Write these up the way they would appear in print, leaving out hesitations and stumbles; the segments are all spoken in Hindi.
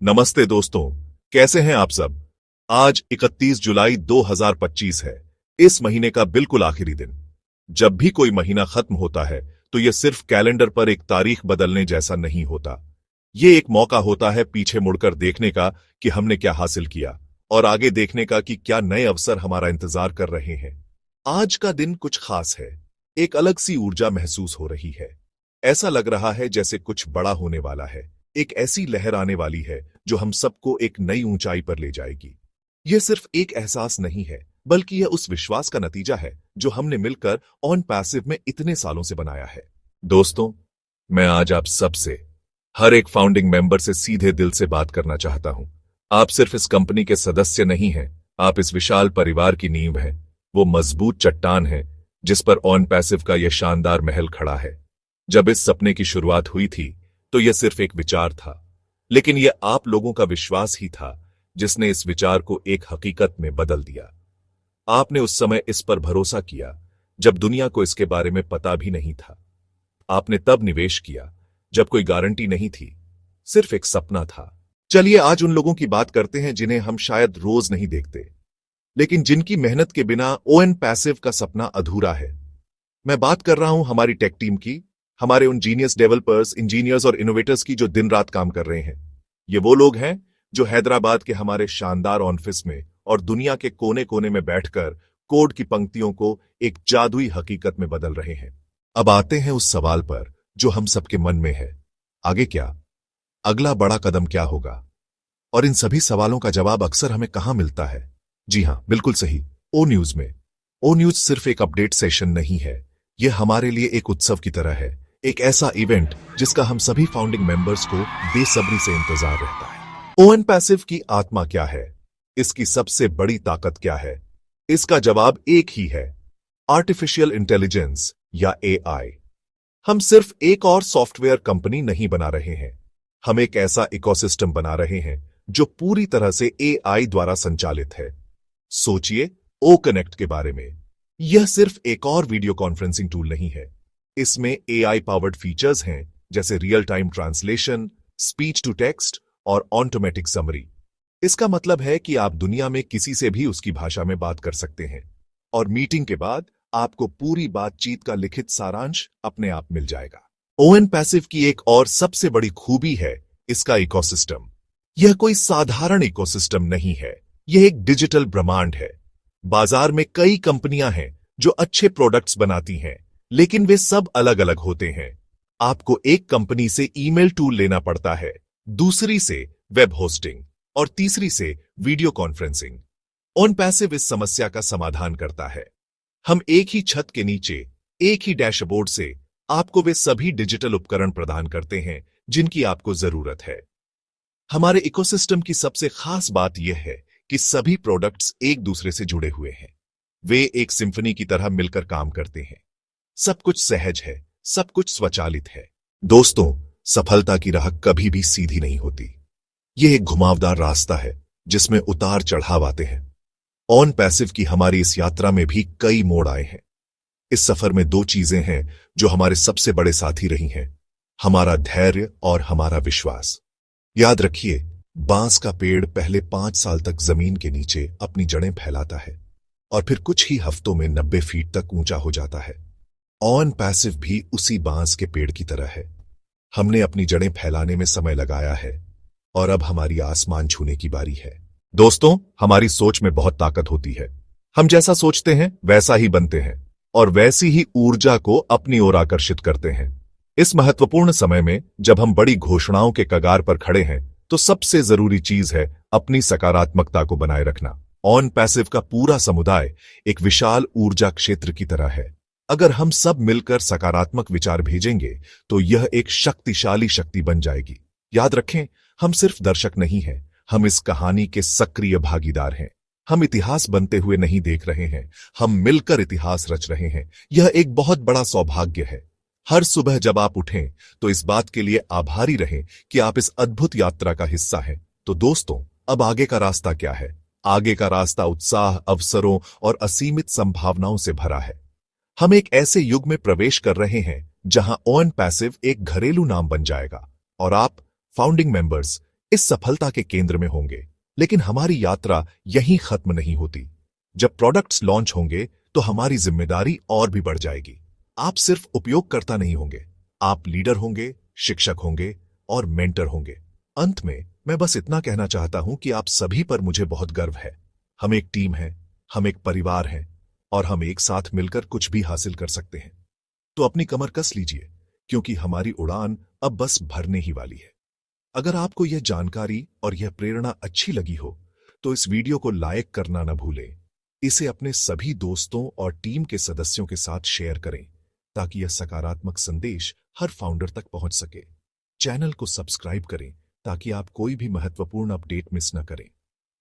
नमस्ते दोस्तों, कैसे हैं आप सब। आज 31 जुलाई 2025 है। इस महीने का बिल्कुल आखिरी दिन। जब भी कोई महीना खत्म होता है तो यह सिर्फ कैलेंडर पर एक तारीख बदलने जैसा नहीं होता। ये एक मौका होता है पीछे मुड़कर देखने का कि हमने क्या हासिल किया और आगे देखने का कि क्या नए अवसर हमारा इंतजार कर रहे हैं। आज का दिन कुछ खास है। एक अलग सी ऊर्जा महसूस हो रही है। ऐसा लग रहा है जैसे कुछ बड़ा होने वाला है। एक ऐसी लहर आने वाली है जो हम सबको एक नई ऊंचाई पर ले जाएगी। यह सिर्फ एक एहसास नहीं है, बल्कि यह उस विश्वास का नतीजा है जो हमने मिलकर ऑन पैसिव में इतने सालों से बनाया है। दोस्तों, मैं आज आप सबसे, हर एक फाउंडिंग मेंबर से सीधे दिल से बात करना चाहता हूं। आप सिर्फ इस कंपनी के सदस्य नहीं हैं, आप इस विशाल परिवार की नींव हैं। वो मजबूत चट्टान है जिस पर ऑन पैसिव का यह शानदार महल खड़ा है। जब इस सपने की शुरुआत हुई थी तो यह सिर्फ एक विचार था, लेकिन यह आप लोगों का विश्वास ही था जिसने इस विचार को एक हकीकत में बदल दिया। आपने उस समय इस पर भरोसा किया जब दुनिया को इसके बारे में पता भी नहीं था। आपने तब निवेश किया जब कोई गारंटी नहीं थी, सिर्फ एक सपना था। चलिए आज उन लोगों की बात करते हैं जिन्हें हम शायद रोज नहीं देखते, लेकिन जिनकी मेहनत के बिना ओएन पैसिव का सपना अधूरा है। मैं बात कर रहा हूं हमारी टेक टीम की, हमारे उन जीनियस डेवलपर्स, इंजीनियर्स और इनोवेटर्स की जो दिन रात काम कर रहे हैं। ये वो लोग हैं जो हैदराबाद के हमारे शानदार ऑफिस में और दुनिया के कोने कोने में बैठकर कोड की पंक्तियों को एक जादुई हकीकत में बदल रहे हैं। अब आते हैं उस सवाल पर जो हम सबके मन में है, आगे क्या, अगला बड़ा कदम क्या होगा। और इन सभी सवालों का जवाब अक्सर हमें कहां मिलता है? जी हां, बिल्कुल सही, ओ न्यूज में। ओ न्यूज सिर्फ एक अपडेट सेशन नहीं है, यह हमारे लिए एक उत्सव की तरह है, एक ऐसा इवेंट जिसका हम सभी फाउंडिंग मेंबर्स को बेसब्री से इंतजार रहता है। ओएन पैसिव की आत्मा क्या है? इसकी सबसे बड़ी ताकत क्या है? इसका जवाब एक ही है, आर्टिफिशियल इंटेलिजेंस या एआई। हम सिर्फ एक और सॉफ्टवेयर कंपनी नहीं बना रहे हैं, हम एक ऐसा इकोसिस्टम बना रहे हैं जो पूरी तरह से एआई द्वारा संचालित है। सोचिए ओ कनेक्ट के बारे में। यह सिर्फ एक और वीडियो कॉन्फ्रेंसिंग टूल नहीं है, इसमें एआई पावर्ड फीचर्स हैं जैसे real time translation, speech to text और ऑटोमेटिक समरी। इसका मतलब है कि आप दुनिया में किसी से भी उसकी भाषा में बात कर सकते हैं और मीटिंग के बाद आपको पूरी बातचीत का लिखित सारांश अपने आप मिल जाएगा। ओएन पैसिव की एक और सबसे बड़ी खूबी है इसका इकोसिस्टम। यह कोई साधारण इकोसिस्टम नहीं है, यह एक डिजिटल ब्रह्मांड है। बाजार में कई कंपनियां हैं जो अच्छे प्रोडक्ट्स बनाती हैं, लेकिन वे सब अलग अलग होते हैं। आपको एक कंपनी से ईमेल टूल लेना पड़ता है, दूसरी से वेब होस्टिंग और तीसरी से वीडियो कॉन्फ्रेंसिंग। ऑन पैसिव इस समस्या का समाधान करता है। हम एक ही छत के नीचे, एक ही डैशबोर्ड से आपको वे सभी डिजिटल उपकरण प्रदान करते हैं जिनकी आपको जरूरत है। हमारे इकोसिस्टम की सबसे खास बात यह है कि सभी प्रोडक्ट्स एक दूसरे से जुड़े हुए हैं। वे एक सिम्फनी की तरह मिलकर काम करते हैं। सब कुछ सहज है, सब कुछ स्वचालित है। दोस्तों, सफलता की राह कभी भी सीधी नहीं होती। यह एक घुमावदार रास्ता है जिसमें उतार चढ़ाव आते हैं। ऑन पैसिव की हमारी इस यात्रा में भी कई मोड़ आए हैं। इस सफर में दो चीजें हैं जो हमारे सबसे बड़े साथी रही हैं, हमारा धैर्य और हमारा विश्वास। याद रखिए, बांस का पेड़ पहले 5 साल तक जमीन के नीचे अपनी जड़ें फैलाता है और फिर कुछ ही हफ्तों में 90 फीट तक ऊंचा हो जाता है। ऑन पैसिव भी उसी बांस के पेड़ की तरह है। हमने अपनी जड़ें फैलाने में समय लगाया है और अब हमारी आसमान छूने की बारी है। दोस्तों, हमारी सोच में बहुत ताकत होती है। हम जैसा सोचते हैं वैसा ही बनते हैं और वैसी ही ऊर्जा को अपनी ओर आकर्षित करते हैं। इस महत्वपूर्ण समय में जब हम बड़ी घोषणाओं के कगार पर खड़े हैं तो सबसे जरूरी चीज है अपनी सकारात्मकता को बनाए रखना। ऑन पैसिव का पूरा समुदाय एक विशाल ऊर्जा क्षेत्र की तरह है। अगर हम सब मिलकर सकारात्मक विचार भेजेंगे तो यह एक शक्तिशाली शक्ति बन जाएगी। याद रखें, हम सिर्फ दर्शक नहीं हैं, हम इस कहानी के सक्रिय भागीदार हैं। हम इतिहास बनते हुए नहीं देख रहे हैं, हम मिलकर इतिहास रच रहे हैं। यह एक बहुत बड़ा सौभाग्य है। हर सुबह जब आप उठें तो इस बात के लिए आभारी रहें कि आप इस अद्भुत यात्रा का हिस्सा हैं। तो दोस्तों, अब आगे का रास्ता क्या है? आगे का रास्ता उत्साह, अवसरों और असीमित संभावनाओं से भरा है। हम एक ऐसे युग में प्रवेश कर रहे हैं जहां ऑन पैसिव एक घरेलू नाम बन जाएगा और आप फाउंडिंग मेंबर्स इस सफलता के केंद्र में होंगे। लेकिन हमारी यात्रा यहीं खत्म नहीं होती। जब प्रोडक्ट्स लॉन्च होंगे तो हमारी जिम्मेदारी और भी बढ़ जाएगी। आप सिर्फ उपयोगकर्ता नहीं होंगे, आप लीडर होंगे, शिक्षक होंगे और मेंटर होंगे। अंत में मैं बस इतना कहना चाहता हूं कि आप सभी पर मुझे बहुत गर्व है। हम एक टीम हैं, हम एक परिवार हैं और हम एक साथ मिलकर कुछ भी हासिल कर सकते हैं। तो अपनी कमर कस लीजिए, क्योंकि हमारी उड़ान अब बस भरने ही वाली है। अगर आपको यह जानकारी और यह प्रेरणा अच्छी लगी हो तो इस वीडियो को लाइक करना न भूलें। इसे अपने सभी दोस्तों और टीम के सदस्यों के साथ शेयर करें ताकि यह सकारात्मक संदेश हर फाउंडर तक पहुंच सके। चैनल को सब्सक्राइब करें ताकि आप कोई भी महत्वपूर्ण अपडेट मिस न करें।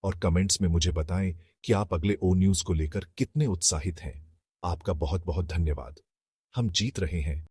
और कमेंट्स में मुझे बताएं कि आप अगले ओ न्यूज़ को लेकर कितने उत्साहित हैं। आपका बहुत बहुत धन्यवाद। हम जीत रहे हैं।